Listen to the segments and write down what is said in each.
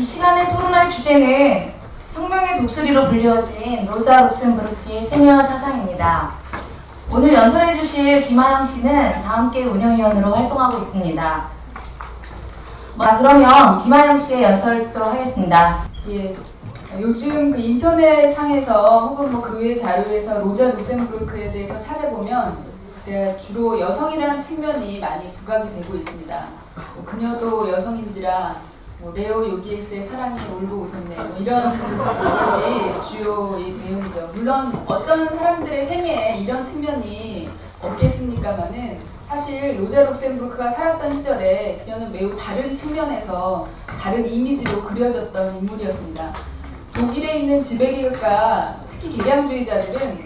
이 시간에 토론할 주제는 혁명의 독수리로 불리워진 로자 룩셈부르크의 생애와 사상입니다. 오늘 연설해 주실 김하영 씨는 다함께 운영위원으로 활동하고 있습니다. 그러면 김하영 씨의 연설을 듣도록 하겠습니다. 예, 요즘 그 인터넷 상에서 혹은 뭐 그 외 자료에서 로자 룩셈부르크에 대해서 찾아보면 주로 여성이라는 측면이 많이 부각이 되고 있습니다. 그녀도 여성인지라 레오 요기에스의 사랑이 울고 웃었네 이런 것이 주요의 내용이죠. 물론 어떤 사람들의 생애에 이런 측면이 없겠습니까마는 사실 로자 룩셈부르크가 살았던 시절에 그녀는 매우 다른 측면에서 다른 이미지로 그려졌던 인물이었습니다. 독일에 있는 지배계급과 특히 개량주의자들은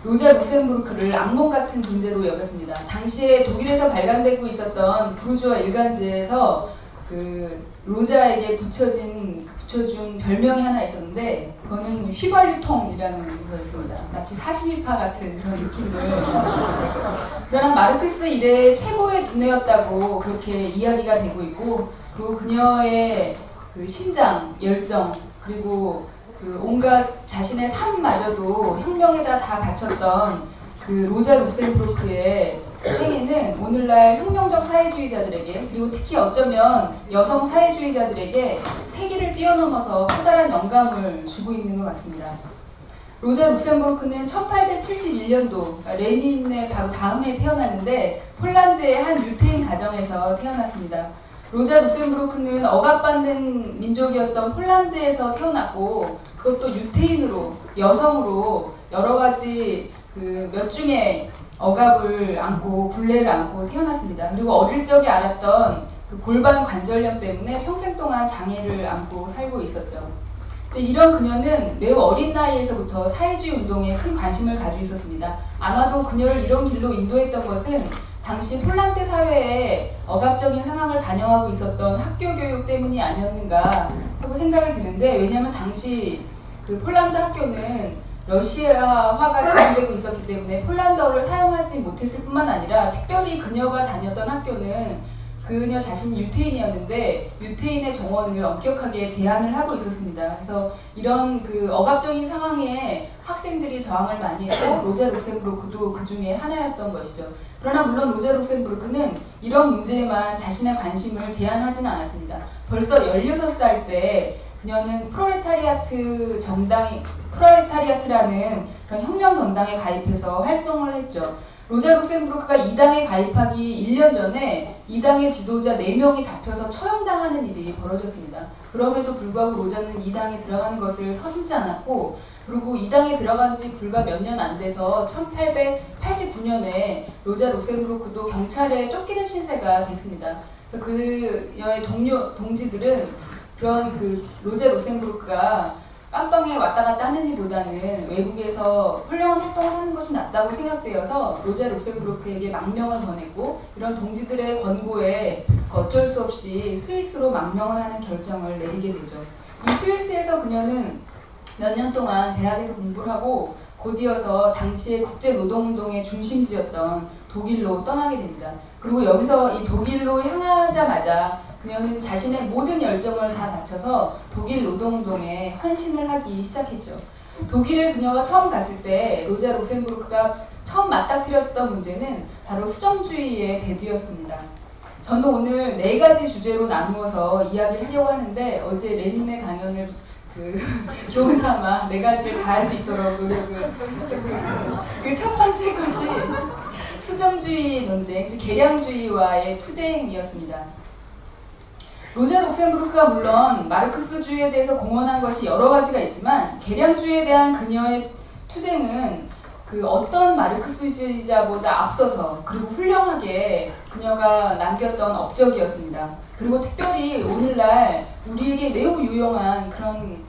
로자 룩셈부르크를 악몽 같은 존재로 여겼습니다. 당시에 독일에서 발간되고 있었던 부르주아 일간지에서 로자에게 붙여준 별명이 하나 있었는데 그거는 휘발유통이라는 거였습니다. 마치 사시미파 같은 그런 느낌을. 그러나 마르크스 이래의 최고의 두뇌였다고 그렇게 이야기가 되고 있고, 그리고 그녀의 심장, 열정, 그리고 온갖 자신의 삶마저도 혁명에다 다 바쳤던 로자 룩셈부르크의 생애는 오늘날 혁명적 사회주의자들에게, 그리고 특히 어쩌면 여성 사회주의자들에게 세기를 뛰어넘어서 커다란 영감을 주고 있는 것 같습니다. 로자 룩셈부르크는 1871년도, 그러니까 레닌의 바로 다음 해에 태어났는데 폴란드의 한 유태인 가정에서 태어났습니다. 로자 룩셈부르크는 억압받는 민족이었던 폴란드에서 태어났고, 그것도 유태인으로, 여성으로 여러 가지 몇 중의 억압을 안고 굴레를 안고 태어났습니다. 그리고 어릴 적에 알았던 골반 관절염 때문에 평생 동안 장애를 안고 살고 있었죠. 근데 이런 그녀는 매우 어린 나이에서부터 사회주의 운동에 큰 관심을 가지고 있었습니다. 아마도 그녀를 이런 길로 인도했던 것은 당시 폴란드 사회의 억압적인 상황을 반영하고 있었던 학교 교육 때문이 아니었는가 하고 생각이 드는데, 왜냐하면 당시 폴란드 학교는 러시아화가 진행되고 있었기 때문에 폴란드어를 사용하지 못했을 뿐만 아니라, 특별히 그녀가 다녔던 학교는 그녀 자신이 유태인이었는데 유태인의 정원을 엄격하게 제한을 하고 있었습니다. 그래서 이런 억압적인 상황에 학생들이 저항을 많이 했고, 로자 룩셈부르크도 그 중에 하나였던 것이죠. 그러나 물론 로자 룩셈부르크는 이런 문제에만 자신의 관심을 제한하지는 않았습니다. 벌써 16살 때 그녀는 프롤레타리아트라는 그런 혁명 정당에 가입해서 활동을 했죠. 로자 룩셈부르크가 이 당에 가입하기 1년 전에 이 당의 지도자 4명이 잡혀서 처형당하는 일이 벌어졌습니다. 그럼에도 불구하고 로자는 이 당에 들어가는 것을 서슴지 않았고, 그리고 이 당에 들어간 지 불과 몇 년 안 돼서 1889년에 로자 룩셈부르크도 경찰에 쫓기는 신세가 됐습니다. 그래서 그녀의 동지들은 그런 로자 룩셈부르크가 깜빵에 왔다 갔다 하는 일보다는 외국에서 훌륭한 활동을 하는 것이 낫다고 생각되어서 로자 룩셈부르크에게 망명을 보냈고, 이런 동지들의 권고에 어쩔 수 없이 스위스로 망명을 하는 결정을 내리게 되죠. 이 스위스에서 그녀는 몇 년 동안 대학에서 공부를 하고 곧이어서 당시의 국제노동운동의 중심지였던 독일로 떠나게 됩니다. 그리고 여기서 이 독일로 향하자마자 그녀는 자신의 모든 열정을 다 바쳐서 독일 노동운동에 헌신을 하기 시작했죠. 독일에 그녀가 처음 갔을 때 로자 룩셈부르크가 처음 맞닥뜨렸던 문제는 바로 수정주의의 대두였습니다. 저는 오늘 4가지 주제로 나누어서 이야기를 하려고 하는데, 어제 레닌의 강연을 교훈 삼아 4가지를 다 할 수 있도록 노력을 했고 있어요. 첫 번째 것이 수정주의 논쟁, 즉 개량주의와의 투쟁이었습니다. 로자 룩셈부르크가 물론 마르크스주의에 대해서 공헌한 것이 여러 가지가 있지만, 개량주의에 대한 그녀의 투쟁은 어떤 마르크스주의자보다 앞서서 그리고 훌륭하게 그녀가 남겼던 업적이었습니다. 그리고 특별히 오늘날 우리에게 매우 유용한 그런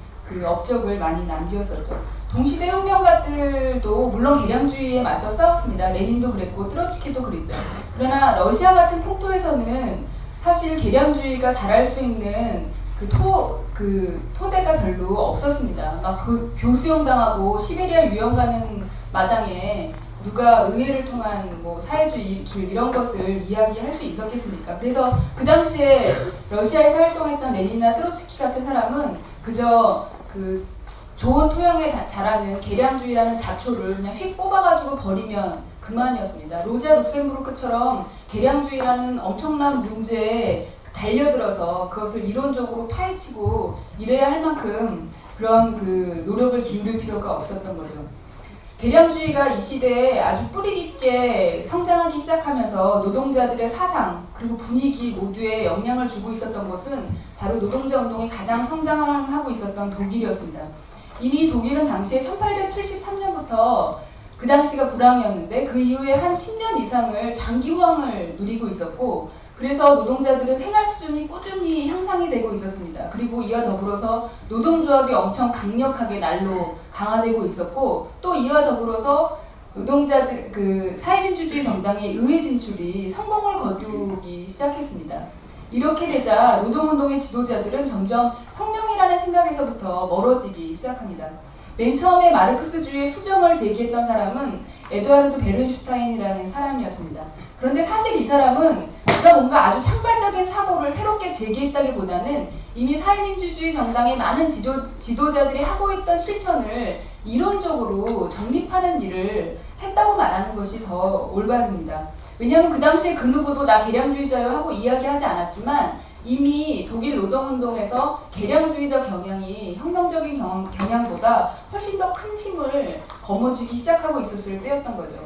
업적을 많이 남겼었죠. 동시대 혁명가들도 물론 개량주의에 맞서 싸웠습니다. 레닌도 그랬고 트로츠키도 그랬죠. 그러나 러시아 같은 풍토에서는 사실 개량주의가 자랄 수 있는 토대가 별로 없었습니다. 막 교수형 당하고 시베리아 유형 가는 마당에 누가 의회를 통한 뭐 사회주의 길 이런 것을 이야기할 수 있었겠습니까? 그래서 그 당시에 러시아에서 활동했던 레닌이나 트로츠키 같은 사람은 그저 그 좋은 토양에 자라는 계량주의라는 잡초를 그냥 휙 뽑아가지고 버리면 그만이었습니다. 로자 룩셈부르크처럼 계량주의라는 엄청난 문제에 달려들어서 그것을 이론적으로 파헤치고 이래야 할 만큼 그런 그 노력을 기울일 필요가 없었던 거죠. 계량주의가 이 시대에 아주 뿌리 깊게 성장하기 시작하면서 노동자들의 사상 그리고 분위기 모두에 영향을 주고 있었던 것은 바로 노동자 운동이 가장 성장하고 있었던 독일이었습니다. 이미 독일은 당시에 1873년부터 그 당시가 불황이었는데 그 이후에 한 10년 이상을 장기호황을 누리고 있었고 그래서 노동자들은 생활 수준이 꾸준히 향상이 되고 있었습니다. 그리고 이와 더불어서 노동조합이 엄청 강력하게 날로 강화되고 있었고 또 이와 더불어서 노동자들 그 사회민주주의 정당의 의회 진출이 성공을 거두기 시작했습니다. 이렇게 되자 노동운동의 지도자들은 점점 혁명이라는 생각에서부터 멀어지기 시작합니다. 맨 처음에 마르크스주의의 수정을 제기했던 사람은 에드와르드 베른슈타인이라는 사람이었습니다. 그런데 사실 이 사람은 그가 뭔가 아주 창발적인 사고를 새롭게 제기했다기보다는 이미 사회민주주의 정당의 많은 지도자들이 하고 있던 실천을 이론적으로 정립하는 일을 했다고 말하는 것이 더 올바릅니다. 왜냐하면 그 당시에 그 누구도 나 계량주의자요 하고 이야기하지 않았지만 이미 독일 노동운동에서 계량주의적 경향이 혁명적인 경향보다 훨씬 더 큰 힘을 거머쥐기 시작하고 있었을 때였던 거죠.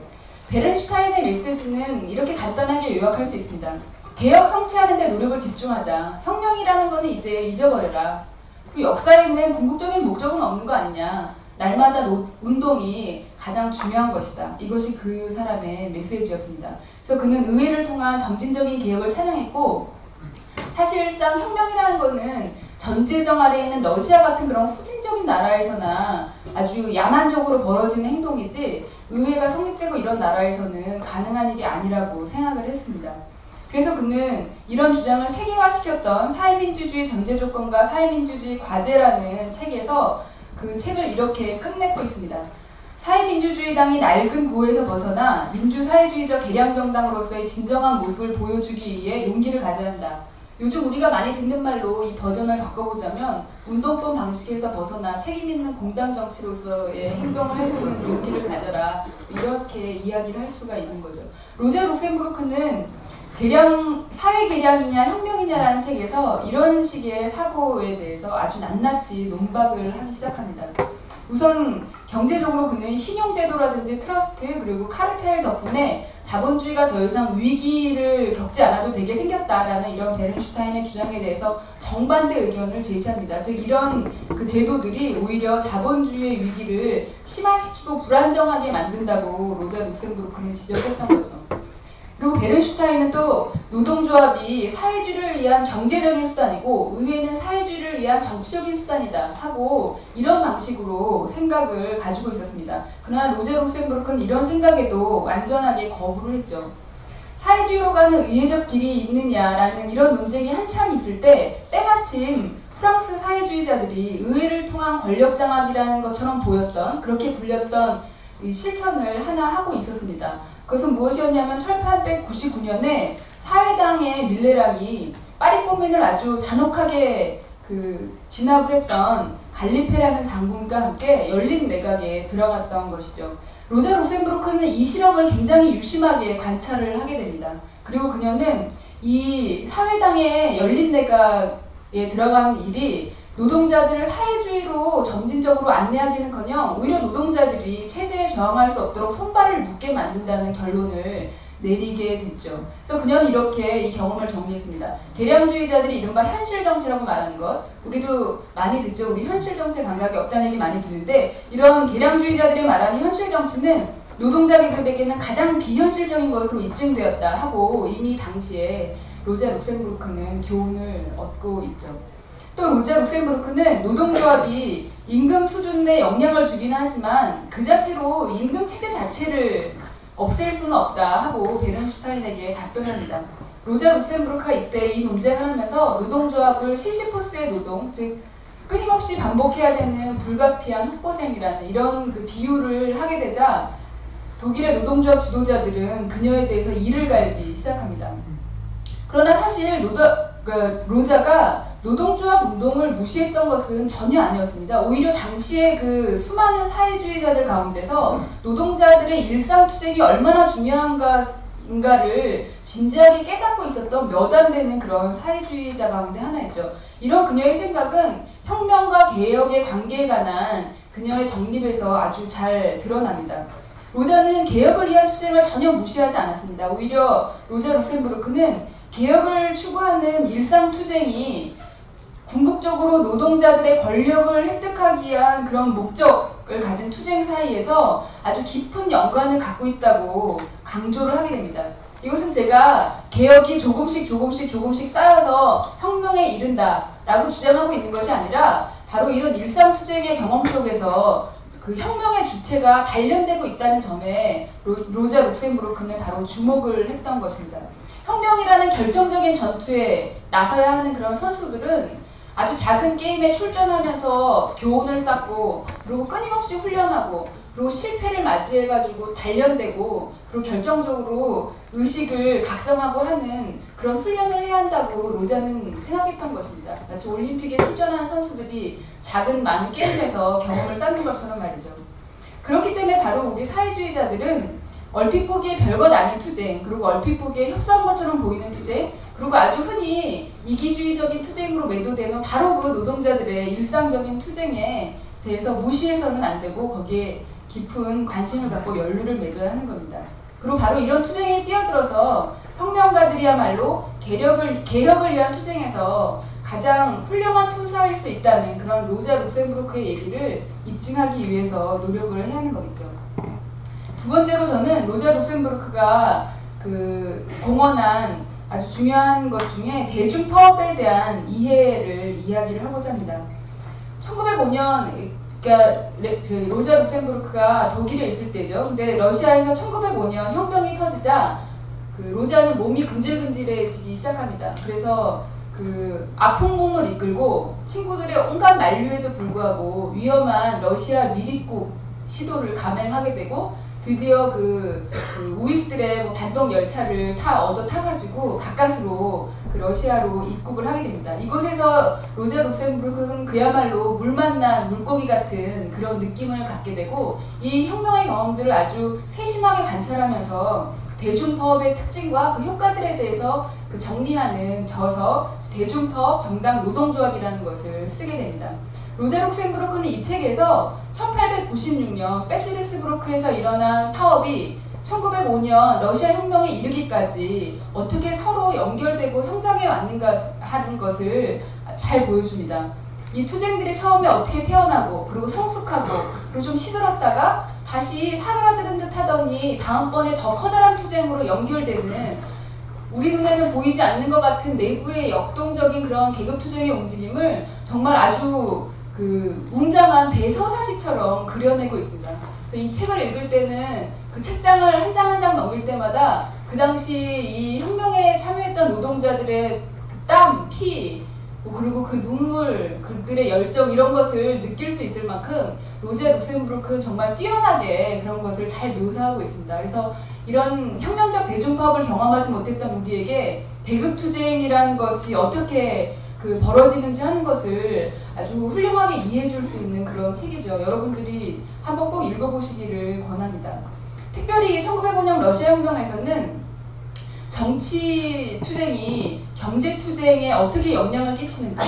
베른슈타인의 메시지는 이렇게 간단하게 요약할 수 있습니다. 개혁 성취하는 데 노력을 집중하자. 혁명이라는 거는 이제 잊어버려라. 그리고 역사에는 궁극적인 목적은 없는 거 아니냐. 날마다 운동이 가장 중요한 것이다. 이것이 그 사람의 메시지였습니다. 그래서 그는 의회를 통한 점진적인 개혁을 찬양했고 사실상 혁명이라는 거는 전제정 아래에 있는 러시아 같은 그런 후진적인 나라에서나 아주 야만적으로 벌어지는 행동이지 의회가 성립되고 이런 나라에서는 가능한 일이 아니라고 생각을 했습니다. 그래서 그는 이런 주장을 체계화시켰던 사회민주주의 전제조건과 사회민주주의 과제라는 책에서 그 책을 이렇게 끝맺고 있습니다. 사회민주주의당이 낡은 구호에서 벗어나 민주사회주의적 개량정당으로서의 진정한 모습을 보여주기 위해 용기를 가져야 한다. 요즘 우리가 많이 듣는 말로 이 버전을 바꿔보자면 운동권 방식에서 벗어나 책임있는 공당 정치로서의 행동을 할 수 있는 용기를 가져라. 이렇게 이야기를 할 수가 있는 거죠. 로자 룩셈부르크는 사회 개량이냐 혁명이냐라는 책에서 이런 식의 사고에 대해서 아주 낱낱이 논박을 하기 시작합니다. 우선 경제적으로 그는 신용제도라든지 트러스트 그리고 카르텔 덕분에 자본주의가 더 이상 위기를 겪지 않아도 되게 생겼다라는 이런 베른슈타인의 주장에 대해서 정반대 의견을 제시합니다. 즉 이런 그 제도들이 오히려 자본주의의 위기를 심화시키고 불안정하게 만든다고 로자 룩셈부르크는 지적했던 거죠. 그리고 베른슈타인은 또 노동조합이 사회주의를 위한 경제적인 수단이고 의회는 사회주의를 위한 정치적인 수단이다 하고 이런 방식으로 생각을 가지고 있었습니다. 그러나 로자 룩셈부르크는 이런 생각에도 완전하게 거부를 했죠. 사회주의로 가는 의회적 길이 있느냐라는 이런 논쟁이 한참 있을 때 때마침 프랑스 사회주의자들이 의회를 통한 권력 장악이라는 것처럼 보였던 그렇게 불렸던 이 실천을 하나 하고 있었습니다. 그것은 무엇이었냐면 1899년에 사회당의 밀레랑이 파리 꼬민을 아주 잔혹하게 진압을 했던 갈리페라는 장군과 함께 연립 내각에 들어갔던 것이죠. 로자 룩셈부르크는 이 실험을 굉장히 유심하게 관찰을 하게 됩니다. 그리고 그녀는 이 사회당의 연립 내각에 들어간 일이 노동자들을 사회주의로 점진적으로 안내하기는커녕 오히려 노동자들이 체제에 저항할 수 없도록 손발을 묶게 만든다는 결론을 내리게 됐죠. 그래서 그녀는 이렇게 이 경험을 정리했습니다. 계량주의자들이 이른바 현실정치라고 말하는 것, 우리도 많이 듣죠. 우리 현실정치 감각이 없다는 얘기 많이 듣는데 이런 계량주의자들이 말하는 현실정치는 노동자 계급에게는 가장 비현실적인 것으로 입증되었다 하고 이미 당시에 로자 룩셈부르크는 교훈을 얻고 있죠. 또 로자 룩셈부르크는 노동조합이 임금 수준에 영향을 주긴 하지만 그 자체로 임금 체제 자체를 없앨 수는 없다 하고 베른슈타인에게 답변합니다. 로자 룩셈부르크가 이때 이 논쟁을 하면서 노동조합을 시시포스의 노동, 즉 끊임없이 반복해야 되는 불가피한 헛고생이라는 이런 그 비유를 하게 되자 독일의 노동조합 지도자들은 그녀에 대해서 이를 갈기 시작합니다. 그러나 사실 로자가 노동조합 운동을 무시했던 것은 전혀 아니었습니다. 오히려 당시에 그 수많은 사회주의자들 가운데서 노동자들의 일상투쟁이 얼마나 중요한가를 진지하게 깨닫고 있었던 몇 안 되는 그런 사회주의자 가운데 하나였죠. 이런 그녀의 생각은 혁명과 개혁의 관계에 관한 그녀의 정립에서 아주 잘 드러납니다. 로자는 개혁을 위한 투쟁을 전혀 무시하지 않았습니다. 오히려 로자 룩셈부르크는 개혁을 추구하는 일상투쟁이 궁극적으로 노동자들의 권력을 획득하기 위한 그런 목적을 가진 투쟁 사이에서 아주 깊은 연관을 갖고 있다고 강조를 하게 됩니다. 이것은 제가 개혁이 조금씩 쌓여서 혁명에 이른다 라고 주장하고 있는 것이 아니라 바로 이런 일상투쟁의 경험 속에서 그 혁명의 주체가 단련되고 있다는 점에 로자 룩셈부르크는 바로 주목을 했던 것입니다. 혁명이라는 결정적인 전투에 나서야 하는 그런 선수들은 아주 작은 게임에 출전하면서 교훈을 쌓고 그리고 끊임없이 훈련하고 그리고 실패를 맞이해가지고 단련되고 그리고 결정적으로 의식을 각성하고 하는 그런 훈련을 해야 한다고 로자는 생각했던 것입니다. 마치 올림픽에 출전하는 선수들이 작은 많은 게임에서 경험을 쌓는 것처럼 말이죠. 그렇기 때문에 바로 우리 사회주의자들은 얼핏 보기에 별것 아닌 투쟁, 그리고 얼핏 보기에 협소한 것처럼 보이는 투쟁, 그리고 아주 흔히 이기주의적인 투쟁으로 매도되는 바로 그 노동자들의 일상적인 투쟁에 대해서 무시해서는 안 되고 거기에 깊은 관심을 갖고 연루를 맺어야 하는 겁니다. 그리고 바로 이런 투쟁에 뛰어들어서 혁명가들이야말로 개혁을 위한 투쟁에서 가장 훌륭한 투사일 수 있다는 그런 로자 룩셈부르크의 얘기를 입증하기 위해서 노력을 해야 하는 거겠죠. 두 번째로 저는 로자 룩셈부르크가 공헌한 아주 중요한 것 중에 대중파업에 대한 이해를 이야기를 하고자 합니다. 1905년 그러니까 로자 룩셈부르크가 독일에 있을 때죠. 근데 러시아에서 1905년 혁명이 터지자 로자는 몸이 근질근질해지기 시작합니다. 그래서 아픈 몸을 이끌고 친구들의 온갖 만류에도 불구하고 위험한 러시아 미립국 시도를 감행하게 되고 드디어 우익들의 단독 열차를 얻어 타가지고 가까스로 러시아로 입국을 하게 됩니다. 이곳에서 로자 룩셈부르크는 그야말로 물 만난 물고기 같은 그런 느낌을 갖게 되고 이 혁명의 경험들을 아주 세심하게 관찰하면서 대중파업의 특징과 그 효과들에 대해서 정리하는 저서 대중파업 정당 노동조합이라는 것을 쓰게 됩니다. 로자 룩셈부르크는 이 책에서 1896년 베츠리스부르크에서 일어난 파업이 1905년 러시아 혁명에 이르기까지 어떻게 서로 연결되고 성장해 왔는가 하는 것을 잘 보여줍니다. 이 투쟁들이 처음에 어떻게 태어나고 그리고 성숙하고 그리고 좀 시들었다가 다시 사그라드는 듯 하더니 다음번에 더 커다란 투쟁으로 연결되는 우리 눈에는 보이지 않는 것 같은 내부의 역동적인 그런 계급투쟁의 움직임을 정말 아주 웅장한 대서사시처럼 그려내고 있습니다. 그래서 이 책을 읽을 때는 그 책장을 한 장 한 장 넘길 때마다 그 당시 이 혁명에 참여했던 노동자들의 땀, 피, 그리고 그 눈물, 그들의 열정 이런 것을 느낄 수 있을 만큼 로자 룩셈부르크는 정말 뛰어나게 그런 것을 잘 묘사하고 있습니다. 그래서 이런 혁명적 대중파업을 경험하지 못했던 우리에게 계급투쟁이라는 것이 어떻게 벌어지는지 하는 것을 아주 훌륭하게 이해해 줄 수 있는 그런 책이죠. 여러분들이 한번 꼭 읽어보시기를 권합니다. 특별히 1905년 러시아 혁명에서는 정치 투쟁이 경제 투쟁에 어떻게 영향을 끼치는지,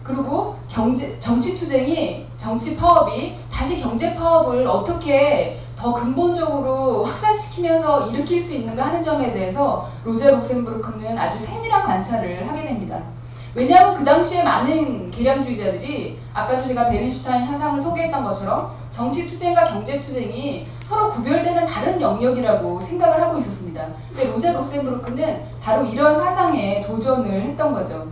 그리고 정치 투쟁이 정치 파업이 다시 경제 파업을 어떻게 더 근본적으로 확산시키면서 일으킬 수 있는가 하는 점에 대해서 로자 룩셈부르크는 아주 세밀한 관찰을 하게 됩니다. 왜냐하면 그 당시에 많은 계량주의자들이 아까도 제가 베른슈타인 사상을 소개했던 것처럼 정치투쟁과 경제투쟁이 서로 구별되는 다른 영역이라고 생각을 하고 있었습니다. 근데 로자 룩셈부르크는 바로 이런 사상에 도전을 했던 거죠.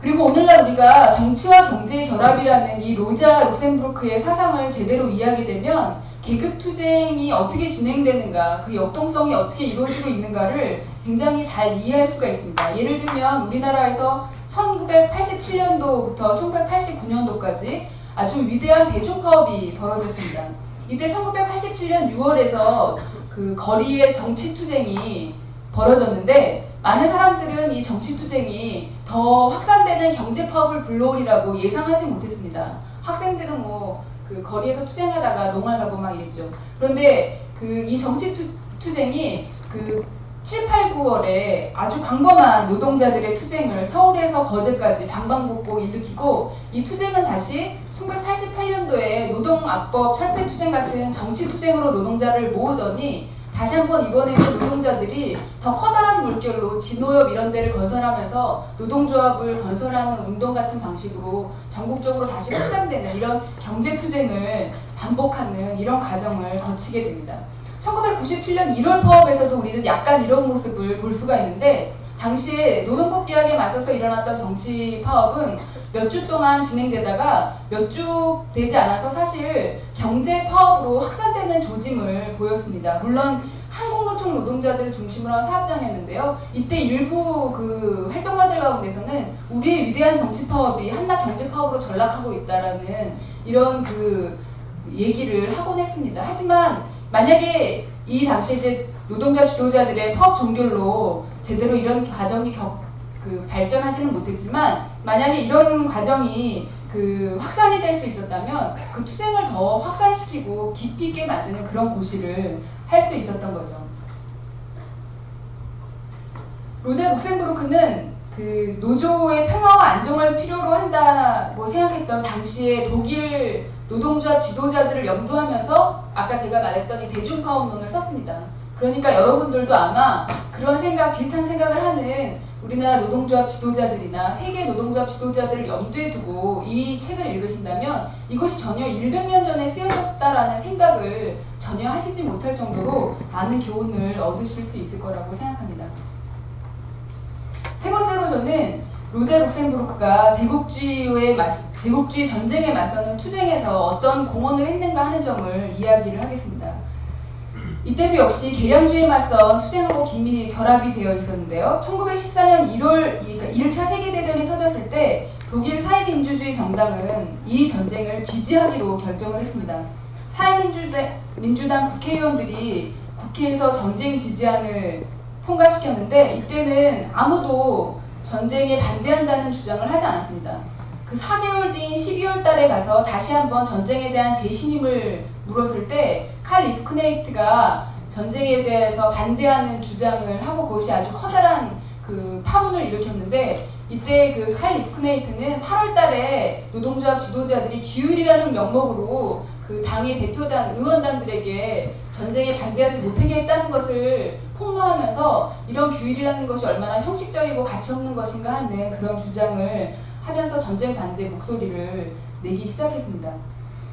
그리고 오늘날 우리가 정치와 경제의 결합이라는 이 로자 룩셈부르크의 사상을 제대로 이해하게 되면 계급투쟁이 어떻게 진행되는가, 그 역동성이 어떻게 이루어지고 있는가를 굉장히 잘 이해할 수가 있습니다. 예를 들면 우리나라에서 1987년도부터 1989년도까지 아주 위대한 대중파업이 벌어졌습니다. 이때 1987년 6월에서 그 거리의 정치투쟁이 벌어졌는데 많은 사람들은 이 정치투쟁이 더 확산되는 경제파업을 불러오리라고 예상하지 못했습니다. 학생들은 뭐 그 거리에서 투쟁하다가 농활 가고 막 이랬죠. 그런데 그 이 정치투쟁이 그 7, 8, 9월에 아주 광범한 노동자들의 투쟁을 서울에서 거제까지 방방곡곡 일으키고 이 투쟁은 다시 1988년도에 노동악법 철폐투쟁 같은 정치투쟁으로 노동자를 모으더니 다시 한번 이번에는 노동자들이 더 커다란 물결로 진노협 이런 데를 건설하면서 노동조합을 건설하는 운동 같은 방식으로 전국적으로 다시 확산되는 이런 경제투쟁을 반복하는 이런 과정을 거치게 됩니다. 1997년 1월 파업에서도 우리는 약간 이런 모습을 볼 수가 있는데 당시에 노동법 개혁에 맞서서 일어났던 정치 파업은 몇 주 동안 진행되다가 몇 주 되지 않아서 사실 경제 파업으로 확산되는 조짐을 보였습니다. 물론 한국노총 노동자들을 중심으로 한 사업장이었는데요. 이때 일부 그 활동가들 가운데서는 우리의 위대한 정치 파업이 한낱 경제 파업으로 전락하고 있다라는 이런 그 얘기를 하곤 했습니다. 하지만 만약에 이 당시 이제 노동자 지도자들의 파업 종결로 제대로 이런 과정이 발전하지는 못했지만 만약에 이런 과정이 확산이 될 수 있었다면 그 투쟁을 더 확산시키고 깊이 있게 만드는 그런 고시를 할 수 있었던 거죠. 로자 룩셈부르크는 그 노조의 평화와 안정을 필요로 한다고 생각했던 당시에 독일 노동조합 지도자들을 염두하면서 아까 제가 말했던 이 대중파업론을 썼습니다. 그러니까 여러분들도 아마 그런 비슷한 생각을 하는 우리나라 노동조합 지도자들이나 세계 노동조합 지도자들을 염두에 두고 이 책을 읽으신다면 이것이 전혀 100년 전에 쓰여졌다라는 생각을 전혀 하시지 못할 정도로 많은 교훈을 얻으실 수 있을 거라고 생각합니다. 세 번째로 저는 로자 룩셈부르크가 제국주의 전쟁에 맞서는 투쟁에서 어떤 공헌을 했는가 하는 점을 이야기를 하겠습니다. 이때도 역시 계량주의에 맞선 투쟁하고 긴밀히 결합이 되어 있었는데요. 1914년 1월, 그러니까 1차 세계대전이 터졌을 때 독일 사회민주주의 정당은 이 전쟁을 지지하기로 결정을 했습니다. 사회민주당 국회의원들이 국회에서 전쟁 지지안을 통과시켰는데 이때는 아무도 전쟁에 반대한다는 주장을 하지 않았습니다. 그 4개월 뒤인 12월 달에 가서 다시 한번 전쟁에 대한 재신임을 물었을 때 칼 리프크네이트가 전쟁에 대해서 반대하는 주장을 하고 그것이 아주 커다란 그 파문을 일으켰는데 이때 그 칼 리프크네이트는 8월 달에 노동조합 지도자들이 규율이라는 명목으로 그 당의 대표단, 의원단들에게 전쟁에 반대하지 못하게 했다는 것을 폭로하면서 이런 규율이라는 것이 얼마나 형식적이고 가치없는 것인가 하는 그런 주장을 하면서 전쟁 반대 목소리를 내기 시작했습니다.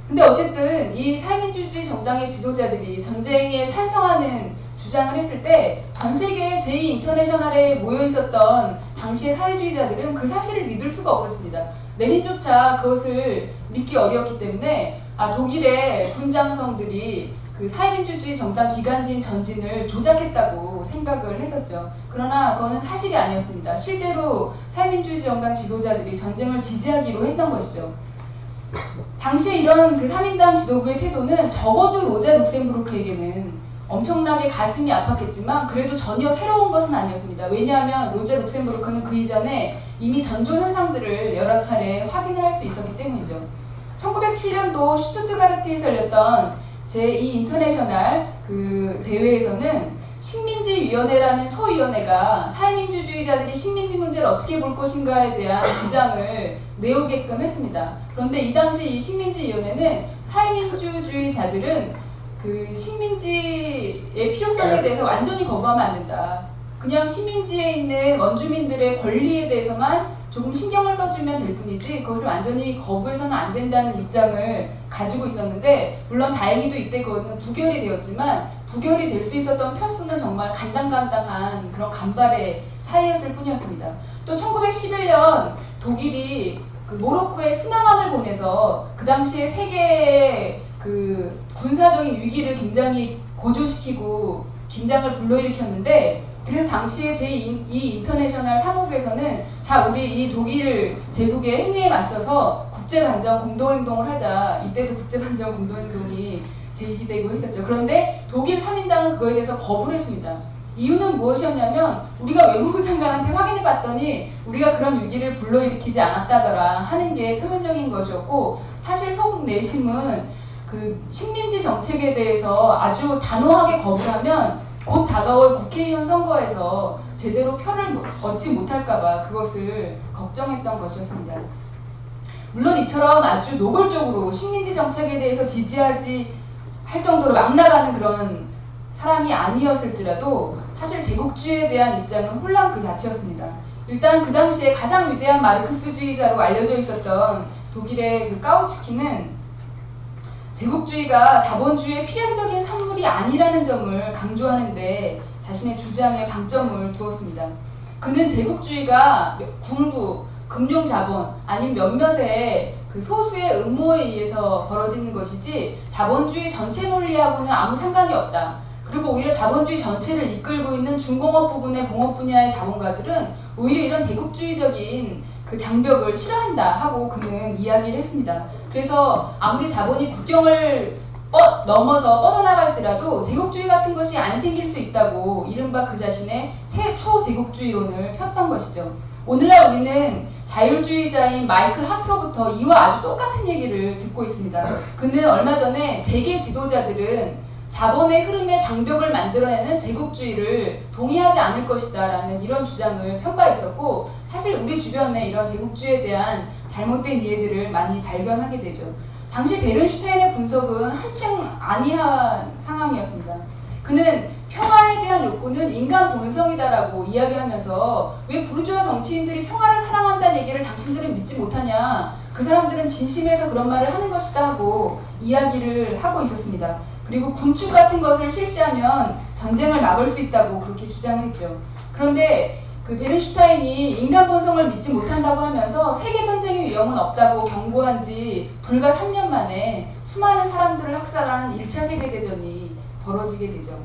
근데 어쨌든 이 사회민주주의 정당의 지도자들이 전쟁에 찬성하는 주장을 했을 때 전 세계 제2인터내셔널에 모여 있었던 당시의 사회주의자들은 그 사실을 믿을 수가 없었습니다. 레닌조차 그것을 믿기 어려웠기 때문에 독일의 군장성들이 그 사회민주주의 정당 기간지인 전진을 조작했다고 생각을 했었죠. 그러나 그거는 사실이 아니었습니다. 실제로 사회민주주의 정당 지도자들이 전쟁을 지지하기로 했던 것이죠. 당시에 이런 그 3인당 지도부의 태도는 적어도 로자 룩셈부르크에게는 엄청나게 가슴이 아팠겠지만 그래도 전혀 새로운 것은 아니었습니다. 왜냐하면 로자 룩셈부르크는 그 이전에 이미 전조 현상들을 여러 차례 확인을 할 수 있었기 때문이죠. 1907년도 슈투트가르트에서 열렸던 제2인터내셔널 그 대회에서는 식민지위원회라는 소위원회가 사회민주주의자들이 식민지 문제를 어떻게 볼 것인가에 대한 주장을 내오게끔 했습니다. 그런데 이 당시 이 식민지위원회는 사회민주주의자들은 그 식민지의 필요성에 대해서 완전히 거부하면 안 된다. 그냥 식민지에 있는 원주민들의 권리에 대해서만 조금 신경을 써주면 될 뿐이지 그것을 완전히 거부해서는 안 된다는 입장을 가지고 있었는데 물론 다행히도 이때 그거는 부결이 되었지만 부결이 될 수 있었던 표수는 정말 간당간당한 그런 간발의 차이였을 뿐이었습니다. 또 1911년 독일이 그 모로코에 순항함을 보내서 그 당시에 세계의 그 군사적인 위기를 굉장히 고조시키고 긴장을 불러일으켰는데 그래서 당시에 제2인터내셔널 사무국에서는 자 우리 이 독일 제국의 행위에 맞서서 국제반정 공동행동을 하자. 이때도 국제반정 공동행동이 제기되고 했었죠. 그런데 독일 3인당은 그거에 대해서 거부를 했습니다. 이유는 무엇이었냐면 우리가 외무부 장관한테 확인해 봤더니 우리가 그런 위기를 불러일으키지 않았다더라 하는 게 표면적인 것이었고, 사실 속 내심은 그 식민지 정책에 대해서 아주 단호하게 거부하면 곧 다가올 국회의원 선거에서 제대로 표를 얻지 못할까봐 그것을 걱정했던 것이었습니다. 물론 이처럼 아주 노골적으로 식민지 정책에 대해서 지지하지 할 정도로 막 나가는 그런 사람이 아니었을지라도 사실 제국주의에 대한 입장은 혼란 그 자체였습니다. 일단 그 당시에 가장 위대한 마르크스주의자로 알려져 있었던 독일의 그 까우츠키는 제국주의가 자본주의의 필연적인 산물이 아니라는 점을 강조하는데 자신의 주장에 방점을 두었습니다. 그는 제국주의가 군부, 금융자본 아니면 몇몇의 그 소수의 음모에 의해서 벌어지는 것이지 자본주의 전체 논리하고는 아무 상관이 없다. 그리고 오히려 자본주의 전체를 이끌고 있는 중공업 부분의 공업 분야의 자본가들은 오히려 이런 제국주의적인 그 장벽을 싫어한다 하고 그는 이야기를 했습니다. 그래서 아무리 자본이 국경을 넘어서 뻗어나갈지라도 제국주의 같은 것이 안 생길 수 있다고 이른바 그 자신의 초제국주의론을 폈던 것이죠. 오늘날 우리는 자율주의자인 마이클 하트로부터 이와 아주 똑같은 얘기를 듣고 있습니다. 그는 얼마 전에 재계 지도자들은 자본의 흐름에 장벽을 만들어내는 제국주의를 동의하지 않을 것이다 라는 이런 주장을 편 바 있었고, 사실 우리 주변에 이런 제국주의에 대한 잘못된 이해들을 많이 발견하게 되죠. 당시 베른슈타인의 분석은 한층 안이한 상황이었습니다. 그는 평화에 대한 욕구는 인간 본성이다라고 이야기하면서 왜 부르주아 정치인들이 평화를 사랑한다는 얘기를 당신들은 믿지 못하냐, 그 사람들은 진심에서 그런 말을 하는 것이다 하고 이야기를 하고 있었습니다. 그리고 군축 같은 것을 실시하면 전쟁을 막을 수 있다고 그렇게 주장했죠. 그런데 그 베른슈타인이 인간 본성을 믿지 못한다고 하면서 세계전쟁의 위험은 없다고 경고한 지 불과 3년 만에 수많은 사람들을 학살한 1차 세계대전이 벌어지게 되죠.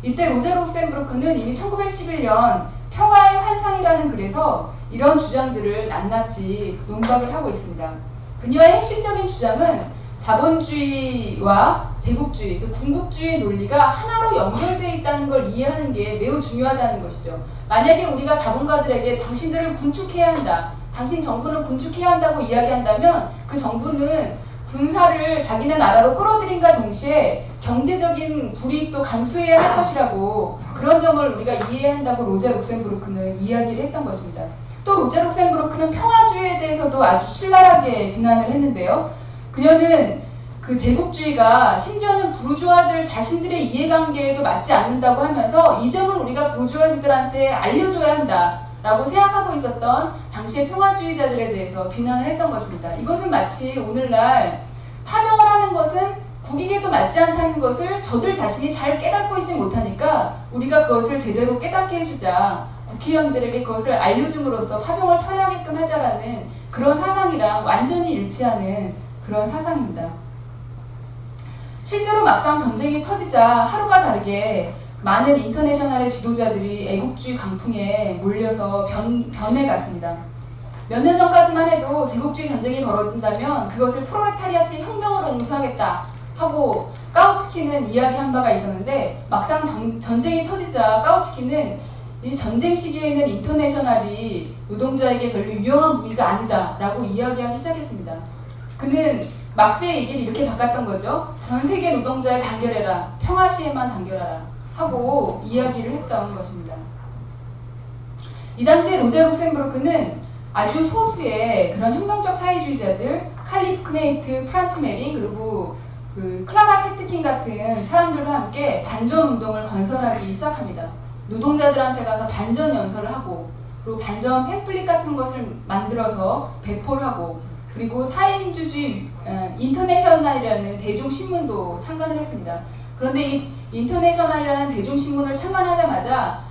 이때 로제 룩셈부르크는 이미 1911년 평화의 환상이라는 글에서 이런 주장들을 낱낱이 논박을 하고 있습니다. 그녀의 핵심적인 주장은 자본주의와 제국주의, 즉 군국주의 논리가 하나로 연결되어 있다는 걸 이해하는 게 매우 중요하다는 것이죠. 만약에 우리가 자본가들에게 당신들을 군축해야 한다, 당신 정부는 군축해야 한다고 이야기한다면 그 정부는 군사를 자기네 나라로 끌어들인과 동시에 경제적인 불이익도 감수해야 할 것이라고, 그런 점을 우리가 이해해야 한다고 로제 룩셈부르크는 이야기를 했던 것입니다. 또 로제 룩셈부르크는 평화주의에 대해서도 아주 신랄하게 비난을 했는데요. 그녀는 그 제국주의가 심지어는 부르주아들 자신들의 이해관계에도 맞지 않는다고 하면서 이 점을 우리가 부르주아지들한테 알려줘야 한다라고 생각하고 있었던 당시의 평화주의자들에 대해서 비난을 했던 것입니다. 이것은 마치 오늘날 파병을 하는 것은 국익에도 맞지 않다는 것을 저들 자신이 잘 깨닫고 있지 못하니까 우리가 그것을 제대로 깨닫게 해주자, 국회의원들에게 그것을 알려줌으로써 파병을 처리하게끔 하자라는 그런 사상이랑 완전히 일치하는 그런 사상입니다. 실제로 막상 전쟁이 터지자 하루가 다르게 많은 인터내셔널의 지도자들이 애국주의 강풍에 몰려서 변해갔습니다. 몇 년 전까지만 해도 제국주의 전쟁이 벌어진다면 그것을 프롤레타리아트의 혁명으로 응수하겠다 하고 까우츠키는 이야기한 바가 있었는데, 막상 전쟁이 터지자 까우츠키는 이 전쟁 시기에는 인터내셔널이 노동자에게 별로 유용한 무기가 아니다 라고 이야기하기 시작했습니다. 그는 막스의 얘기를 이렇게 바꿨던 거죠. 전 세계 노동자에 단결해라, 평화 시에만 단결하라 하고 이야기를 했던 것입니다. 이 당시에 로제 룩셈부르크는 아주 소수의 그런 혁명적 사회주의자들, 칼리 크네이트, 프란츠 메링, 그리고 그 클라라 채트킨 같은 사람들과 함께 반전 운동을 건설하기 시작합니다. 노동자들한테 가서 반전 연설을 하고, 그리고 반전 팸플릿 같은 것을 만들어서 배포를 하고, 그리고 사회민주주의 인터내셔널이라는 대중신문도 창간을 했습니다. 그런데 이 인터내셔널이라는 대중신문을 창간하자마자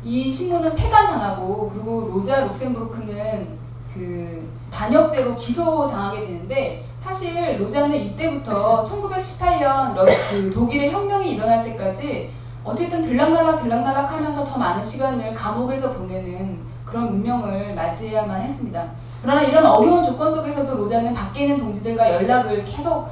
이 신문은 폐간당하고, 그리고 로제 룩셈부르크는 그 반역죄로 기소당하게 되는데, 사실 로제는 이때부터 1918년 그 독일의 혁명이 일어날 때까지 어쨌든 들락날락 하면서 더 많은 시간을 감옥에서 보내는 그런 운명을 맞이해야만 했습니다. 그러나 이런 어려운 조건 속에서도 로제는 밖에 있는 동지들과 연락을 계속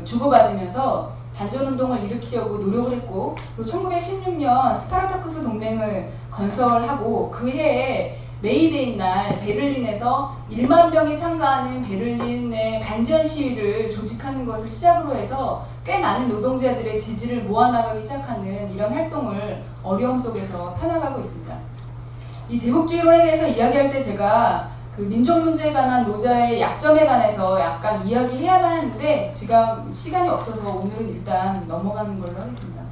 주고받으면서 반전운동을 일으키려고 노력을 했고, 그리고 1916년 스파르타쿠스 동맹을 건설하고 그 해에 메이데이 날 베를린에서 1만 명이 참가하는 베를린의 반전 시위를 조직하는 것을 시작으로 해서 꽤 많은 노동자들의 지지를 모아나가기 시작하는 이런 활동을 어려움 속에서 펴나가고 있습니다. 이 제국주의론에 대해서 이야기할 때 제가 그 민족 문제에 관한 노자의 약점에 관해서 약간 이야기해야만 하는데 지금 시간이 없어서 오늘은 일단 넘어가는 걸로 하겠습니다.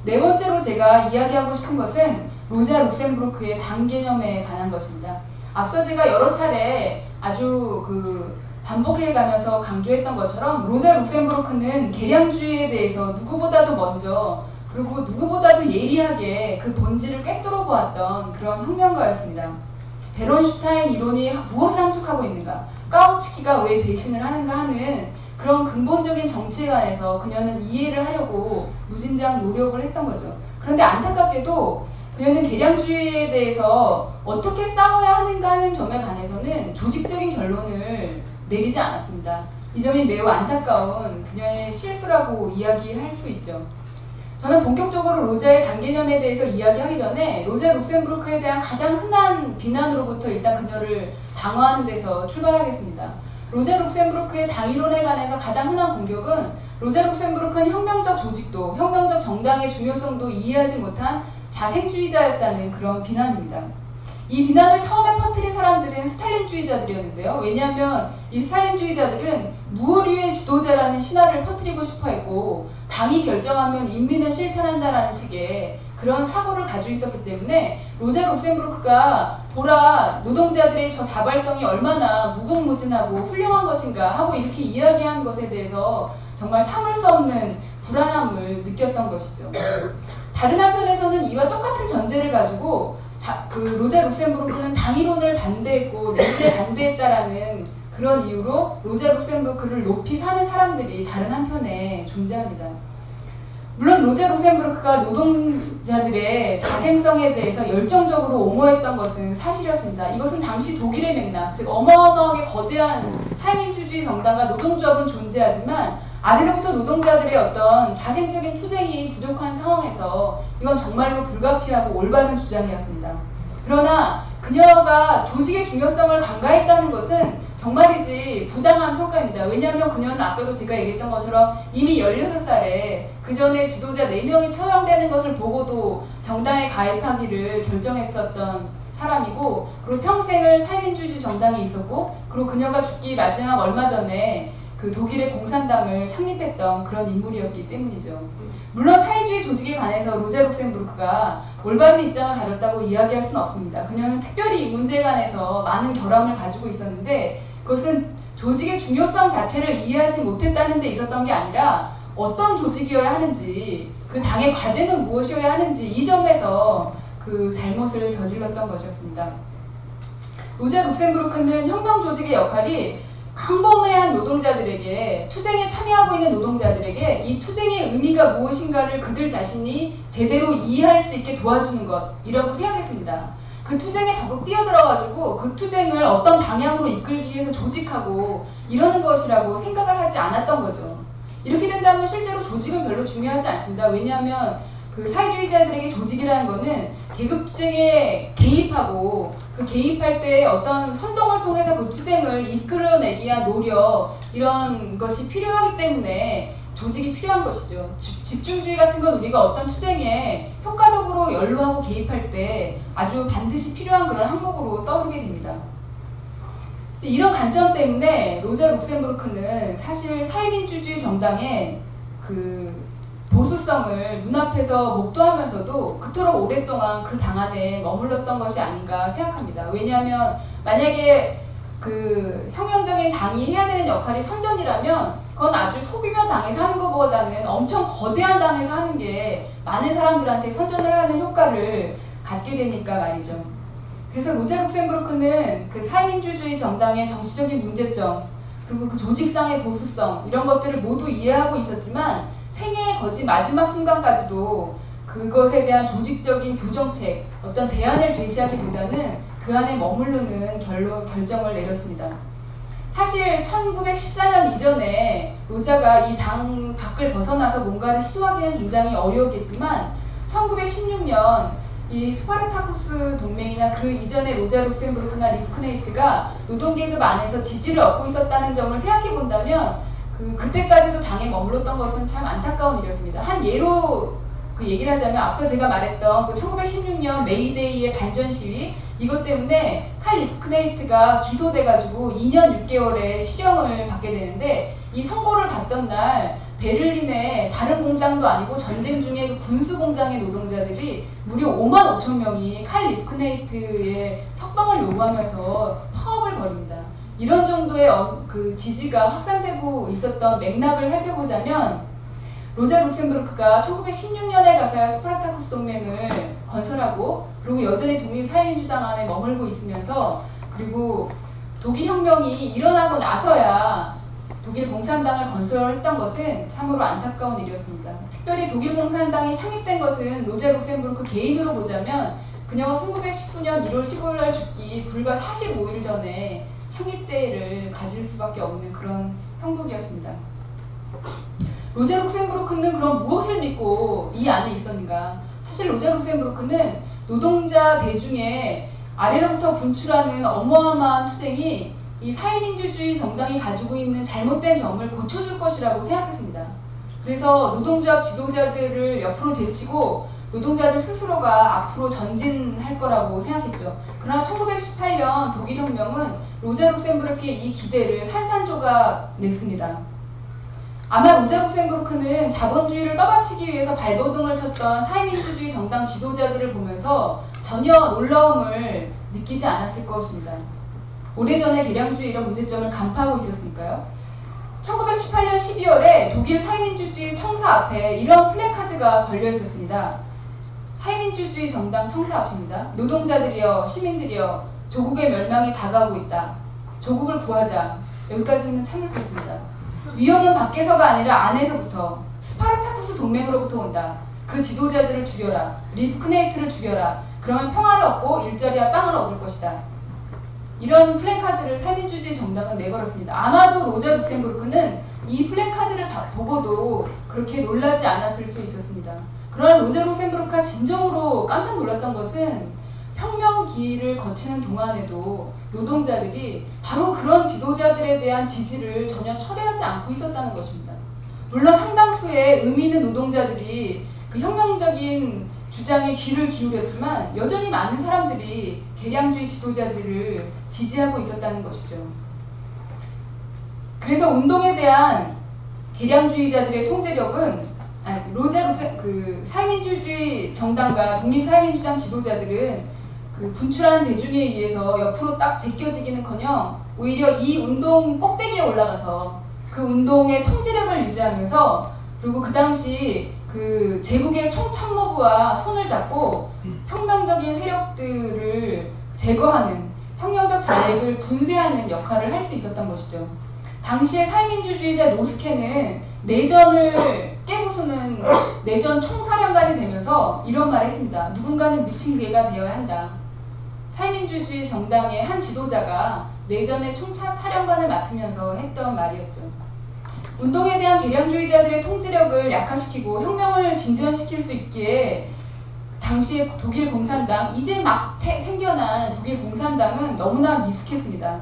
네 번째로 제가 이야기하고 싶은 것은 로자 룩셈부르크의 당 개념에 관한 것입니다. 앞서 제가 여러 차례 아주 반복해 가면서 강조했던 것처럼 로자 룩셈부르크는 계량주의에 대해서 누구보다도 먼저 그리고 누구보다도 예리하게 그 본질을 꿰뚫어 보았던 그런 혁명가였습니다. 베론슈타인 이론이 무엇을 함축하고 있는가, 까우츠키가 왜 배신을 하는가 하는 그런 근본적인 정치에 관해서 그녀는 이해를 하려고 무진장 노력을 했던 거죠. 그런데 안타깝게도 그녀는 계량주의에 대해서 어떻게 싸워야 하는가 하는 점에 관해서는 조직적인 결론을 내리지 않았습니다. 이 점이 매우 안타까운 그녀의 실수라고 이야기할 수 있죠. 저는 본격적으로 로자의 당 개념에 대해서 이야기하기 전에 로자 룩셈부르크에 대한 가장 흔한 비난으로부터 일단 그녀를 방어하는 데서 출발하겠습니다. 로자 룩셈부르크의 당이론에 관해서 가장 흔한 공격은 로자 룩셈부르크는 혁명적 조직도, 혁명적 정당의 중요성도 이해하지 못한 자생주의자였다는 그런 비난입니다. 이 비난을 처음에 퍼뜨린 사람들은 스탈린주의자들이었는데요. 왜냐하면 이 스탈린주의자들은 무오류의 지도자라는 신화를 퍼뜨리고 싶어 했고, 당이 결정하면 인민은 실천한다라는 식의 그런 사고를 가지고 있었기 때문에 로자 룩셈부르크가 보라 노동자들의 저 자발성이 얼마나 무궁무진하고 훌륭한 것인가 하고 이렇게 이야기한 것에 대해서 정말 참을 수 없는 불안함을 느꼈던 것이죠. 다른 한편에서는 이와 똑같은 전제를 가지고 로자 룩셈부르크는 당이론을 반대했고 내분에 반대했다라는 그런 이유로 로자 룩셈부르크를 높이 사는 사람들이 다른 한편에 존재합니다. 물론 로자 룩셈부르크가 노동자들의 자생성에 대해서 열정적으로 옹호했던 것은 사실이었습니다. 이것은 당시 독일의 맥락, 즉 어마어마하게 거대한 사회민주주의 정당과 노동조합은 존재하지만 아래로부터 노동자들의 어떤 자생적인 투쟁이 부족한 상황에서 이건 정말로 불가피하고 올바른 주장이었습니다. 그러나 그녀가 조직의 중요성을 간과했다는 것은 정말이지 부당한 평가입니다. 왜냐하면 그녀는 아까도 제가 얘기했던 것처럼 이미 16살에 그 전에 지도자 4명이 처형되는 것을 보고도 정당에 가입하기를 결정했었던 사람이고, 그리고 평생을 사회민주주의 정당에 있었고, 그리고 그녀가 죽기 마지막 얼마 전에 그 독일의 공산당을 창립했던 그런 인물이었기 때문이죠. 물론 사회주의 조직에 관해서 로자 룩셈부르크가 올바른 입장을 가졌다고 이야기할 수는 없습니다. 그녀는 특별히 이 문제에 관해서 많은 결함을 가지고 있었는데 그것은 조직의 중요성 자체를 이해하지 못했다는 데 있었던 게 아니라 어떤 조직이어야 하는지, 그 당의 과제는 무엇이어야 하는지 이 점에서 그 잘못을 저질렀던 것이었습니다. 로자 룩셈부르크는 혁명 조직의 역할이 강범회한 노동자들에게, 투쟁에 참여하고 있는 노동자들에게 이 투쟁의 의미가 무엇인가를 그들 자신이 제대로 이해할 수 있게 도와주는 것이라고 생각했습니다. 그 투쟁에 적극 뛰어들어가지고 그 투쟁을 어떤 방향으로 이끌기 위해서 조직하고 이러는 것이라고 생각을 하지 않았던 거죠. 이렇게 된다면 실제로 조직은 별로 중요하지 않습니다. 왜냐하면 그 사회주의자들에게 조직이라는 거는 계급투쟁에 개입하고 그 개입할 때 어떤 선동을 통해서 그 투쟁을 이끌어내기 위한 노력, 이런 것이 필요하기 때문에 조직이 필요한 것이죠. 집중주의 같은 건 우리가 어떤 투쟁에 효과적으로 연루하고 개입할 때 아주 반드시 필요한 그런 항목으로 떠오르게 됩니다. 이런 관점 때문에 로자 룩셈부르크는 사실 사회민주주의 정당의 그 보수성을 눈앞에서 목도하면서도 그토록 오랫동안 그 당 안에 머물렀던 것이 아닌가 생각합니다. 왜냐하면 만약에 그 혁명적인 당이 해야 되는 역할이 선전이라면 그건 아주 소규모 당에서 하는 것보다는 엄청 거대한 당에서 하는 게 많은 사람들한테 선전을 하는 효과를 갖게 되니까 말이죠. 그래서 로자 룩셈부르크는 그 사회민주주의 정당의 정치적인 문제점, 그리고 그 조직상의 보수성, 이런 것들을 모두 이해하고 있었지만 생애의 거의 마지막 순간까지도 그것에 대한 조직적인 교정책, 어떤 대안을 제시하기보다는 그 안에 머무르는 결정을 내렸습니다. 사실 1914년 이전에 로자가 이 당 밖을 벗어나서 뭔가를 시도하기는 굉장히 어려웠겠지만 1916년 이 스파르타쿠스 동맹이나 그 이전에 로자 룩셈부르크나 리프크네이트가 노동계급 안에서 지지를 얻고 있었다는 점을 생각해 본다면 그때까지도 당에 머물렀던 것은 참 안타까운 일이었습니다. 한 예로 그 얘기를 하자면 앞서 제가 말했던 그 1916년 메이데이의 반전 시위 이것 때문에 칼 리프크네이트가 기소돼가지고 2년 6개월의 실형을 받게 되는데 이 선고를 받던 날 베를린의 다른 공장도 아니고 전쟁 중에 그 군수 공장의 노동자들이 무려 5만 5천 명이 칼 리프크네이트의 석방을 요구하면서 파업을 벌입니다. 이런 정도의 그 지지가 확산되고 있었던 맥락을 살펴보자면 로자 룩셈부르크가 1916년에 가서야 스파르타쿠스 동맹을 건설하고 그리고 여전히 독립사회민주당 안에 머물고 있으면서 그리고 독일 혁명이 일어나고 나서야 독일 공산당을 건설했던 것은 참으로 안타까운 일이었습니다. 특별히 독일 공산당이 창립된 것은 로자 룩셈부르크 개인으로 보자면 그녀가 1919년 1월 15일 날 죽기 불과 45일 전에 창립대회를 가질 수밖에 없는 그런 형국이었습니다. 로자 룩셈부르크는 그럼 무엇을 믿고 이 안에 있었는가? 사실 로자 룩셈부르크는 노동자 대중의 아래로부터 분출하는 어마어마한 투쟁이 이 사회민주주의 정당이 가지고 있는 잘못된 점을 고쳐줄 것이라고 생각했습니다. 그래서 노동조합 지도자들을 옆으로 제치고 노동자들 스스로가 앞으로 전진할 거라고 생각했죠. 그러나 1918년 독일혁명은 로자 룩셈부르크의 이 기대를 산산조각 냈습니다. 아마 로자 룩셈부르크는 자본주의를 떠받치기 위해서 발버둥을 쳤던 사회민주주의 정당 지도자들을 보면서 전혀 놀라움을 느끼지 않았을 것입니다. 오래전에 계량주의 이런 문제점을 간파하고 있었으니까요. 1918년 12월에 독일 사회민주주의 청사 앞에 이런 플래카드가 걸려 있었습니다. 사회민주주의 정당 청사 앞입니다. 노동자들이여, 시민들이여, 조국의 멸망이 다가오고 있다. 조국을 구하자. 여기까지는 참을 수 있습니다. 위험은 밖에서가 아니라 안에서부터 스파르타쿠스 동맹으로부터 온다. 그 지도자들을 죽여라. 리프크네이트를 죽여라. 그러면 평화를 얻고 일자리와 빵을 얻을 것이다. 이런 플래카드를 사회민주주의 정당은 내걸었습니다. 아마도 로자 룩셈부르크는 이 플래카드를 보고도 그렇게 놀라지 않았을 수 있었습니다. 그러나 로자 룩셈부르크가 진정으로 깜짝 놀랐던 것은 혁명기를 거치는 동안에도 노동자들이 바로 그런 지도자들에 대한 지지를 전혀 철회하지 않고 있었다는 것입니다. 물론 상당수의 의미 있는 노동자들이 그 혁명적인 주장에 귀를 기울였지만 여전히 많은 사람들이 계량주의 지도자들을 지지하고 있었다는 것이죠. 그래서 운동에 대한 계량주의자들의 통제력은 로자 사회민주주의 정당과 독립사회민주당 지도자들은 그 분출하는 대중에 의해서 옆으로 딱 제껴지기는커녕 오히려 이 운동 꼭대기에 올라가서 그 운동의 통제력을 유지하면서 그리고 그 당시 그 제국의 총참모부와 손을 잡고 혁명적인 세력들을 제거하는 혁명적 자력을 분쇄하는 역할을 할 수 있었던 것이죠. 당시의 사회민주주의자 노스케는 내전을 깨부수는 내전 총사령관이 되면서 이런 말을 했습니다. 누군가는 미친 개가 되어야 한다. 사회민주주의 정당의 한 지도자가 내전의 총사령관을 맡으면서 했던 말이었죠. 운동에 대한 계량주의자들의 통제력을 약화시키고 혁명을 진전시킬 수 있기에 당시의 독일 공산당, 이제 막 생겨난 독일 공산당은 너무나 미숙했습니다.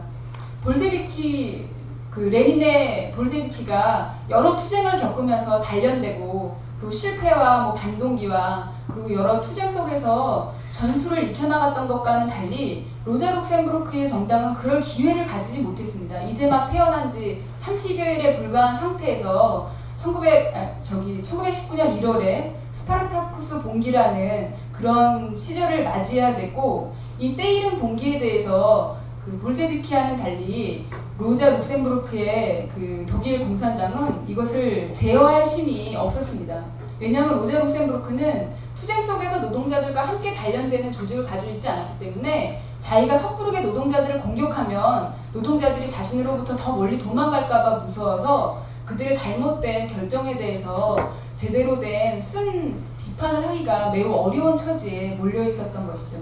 볼세비키, 레닌의 볼세비키가 여러 투쟁을 겪으면서 단련되고 그리고 실패와 반동기와 그리고 여러 투쟁 속에서 전술을 익혀나갔던 것과는 달리 로자 룩셈부르크의 정당은 그럴 기회를 가지지 못했습니다. 이제 막 태어난 지 30여일에 불과한 상태에서 1919년 1월에 스파르타쿠스 봉기라는 그런 시절을 맞이해야 됐고 이 때이른 봉기에 대해서 그 볼세비키와는 달리 로자 룩셈부르크의 그 독일 공산당은 이것을 제어할 힘이 없었습니다. 왜냐하면 로자 룩셈부르크는 투쟁 속에서 노동자들과 함께 단련되는 조직을 가지고 있지 않았기 때문에 자기가 섣부르게 노동자들을 공격하면 노동자들이 자신으로부터 더 멀리 도망갈까봐 무서워서 그들의 잘못된 결정에 대해서 제대로 된 쓴 비판을 하기가 매우 어려운 처지에 몰려 있었던 것이죠.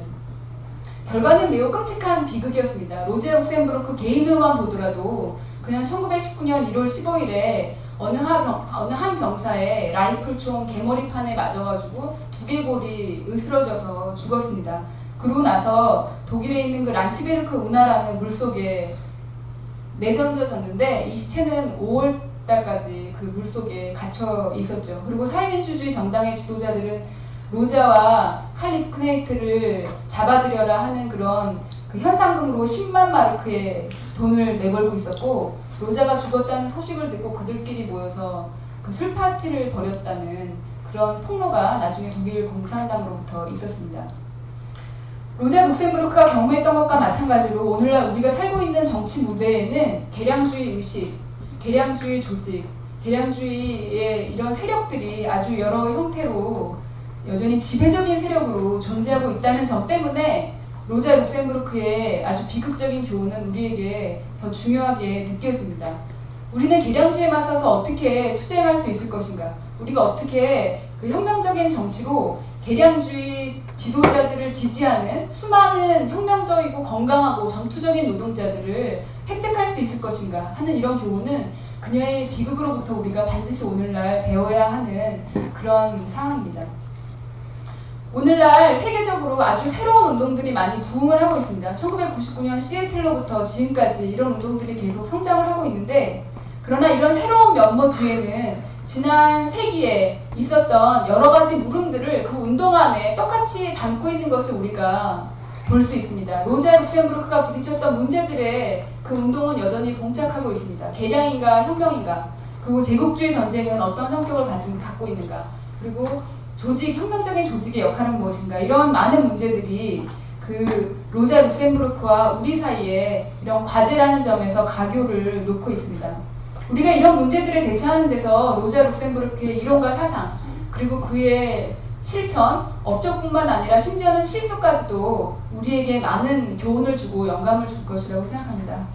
결과는 매우 끔찍한 비극이었습니다. 로제 룩셈부르크 개인으로만 보더라도 그냥 1919년 1월 15일에 어느 한 병사의 라이플총 개머리판에 맞아가지고 두개골이 으스러져서 죽었습니다. 그러고 나서 독일에 있는 그 란치베르크 운하라는 물속에 내던져졌는데 이 시체는 5월달까지 그 물속에 갇혀 있었죠. 그리고 사회민주주의 정당의 지도자들은 로자와 칼리 크네이트를 잡아들여라 하는 그런 그 현상금으로 10만 마르크의 돈을 내걸고 있었고, 로자가 죽었다는 소식을 듣고 그들끼리 모여서 그 술파티를 벌였다는 그런 폭로가 나중에 독일 공산당으로부터 있었습니다. 로자 룩셈부르크가 경험했던 것과 마찬가지로 오늘날 우리가 살고 있는 정치 무대에는 계량주의 의식, 계량주의 조직, 계량주의의 이런 세력들이 아주 여러 형태로 여전히 지배적인 세력으로 존재하고 있다는 점 때문에 로자 룩셈부르크의 아주 비극적인 교훈은 우리에게 더 중요하게 느껴집니다. 우리는 계량주의에 맞서서 어떻게 투쟁할 수 있을 것인가? 우리가 어떻게 그 혁명적인 정치로 계량주의 지도자들을 지지하는 수많은 혁명적이고 건강하고 전투적인 노동자들을 획득할 수 있을 것인가 하는 이런 교훈은 그녀의 비극으로부터 우리가 반드시 오늘날 배워야 하는 그런 상황입니다. 오늘날 세계적으로 아주 새로운 운동들이 많이 부흥을 하고 있습니다. 1999년 시애틀로부터 지금까지 이런 운동들이 계속 성장을 하고 있는데, 그러나 이런 새로운 면모 뒤에는 지난 세기에 있었던 여러 가지 물음들을 그 운동 안에 똑같이 담고 있는 것을 우리가 볼 수 있습니다. 로자 룩셈부르크가 부딪혔던 문제들의 그 운동은 여전히 봉착하고 있습니다. 계량인가 혁명인가, 그리고 제국주의 전쟁은 어떤 성격을 갖고 있는가, 그리고 혁명적인 조직의 역할은 무엇인가, 이런 많은 문제들이 그 로자 룩셈부르크와 우리 사이에 이런 과제라는 점에서 가교를 놓고 있습니다. 우리가 이런 문제들에 대처하는 데서 로자 룩셈부르크의 이론과 사상, 그리고 그의 실천, 업적뿐만 아니라 심지어는 실수까지도 우리에게 많은 교훈을 주고 영감을 줄 것이라고 생각합니다.